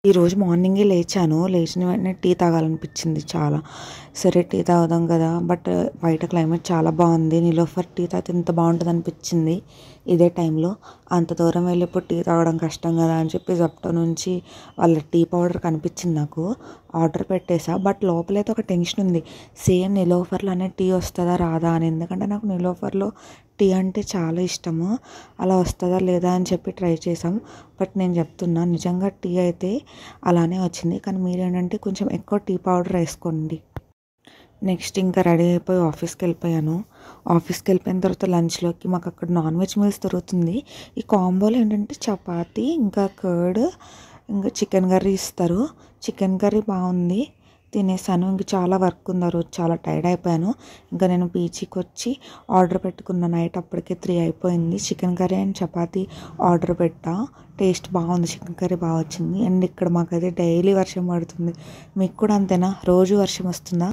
ఈరోజు మార్నింగే లేచాను. లేచిన వెంటనే టీ తాగాలనిపించింది చాలా. సరే టీ తాగుదాం కదా! బట్ బయట క్లైమేట్ చాలా బాగుంది. నిలోఫర్ టీ తాగితే ఎంత బాగుంటుందనిపించింది ఇదే టైంలో. అంత దూరం వెళ్ళి ఇప్పుడు టీ తాగడం కష్టం కదా అని చెప్పి జెప్టో నుంచి వాళ్ళ టీ పౌడర్ కనిపించింది నాకు. ఆర్డర్ పెట్టేసా. బట్ లోపలైతే ఒక టెన్షన్ ఉంది. సేమ్ నిలోఫర్‌లోనే టీ వస్తదా రాదా అని. ఎందుకంటే నాకు నిలోఫర్‌లో టీ అంటే చాలా ఇష్టము. అలా వస్తదా లేదా అని చెప్పి ట్రై చేసాం. బట్ నేను చెప్తున్నా నిజంగా టీ అయితే అలానే వచ్చింది. కానీ మీరేంటంటే కొంచెం ఎక్కువ టీ పౌడర్ వేసుకోండి. నెక్స్ట్ ఇంకా రెడీ అయిపోయి ఆఫీస్కి వెళ్ళిపోయాను. ఆఫీస్కి వెళ్ళిపోయిన తర్వాత లంచ్లోకి మాకు అక్కడ నాన్ వెజ్ మీల్స్ దొరుకుతుంది. ఈ కాంబోలో ఏంటంటే చపాతీ ఇంకా కర్డ్ ఇంకా చికెన్ కర్రీ ఇస్తారు. చికెన్ కర్రీ బాగుంది. తినేసాను. ఇంక చాలా వర్క్ ఉంది ఆ రోజు. చాలా టైర్డ్ అయిపోయాను. ఇంకా నేను పీజీకి వచ్చి ఆర్డర్ పెట్టుకున్న నైట్ అప్పటికే 3 అయిపోయింది. Chicken curry and chapati order పెట్టా. టేస్ట్ బాగుంది. చికెన్ కర్రీ బాగా వచ్చింది. అండ్ ఇక్కడ మాకైతే డైలీ వర్షం పడుతుంది. మీకు కూడా అంతేనా? రోజు వర్షం వస్తుందా?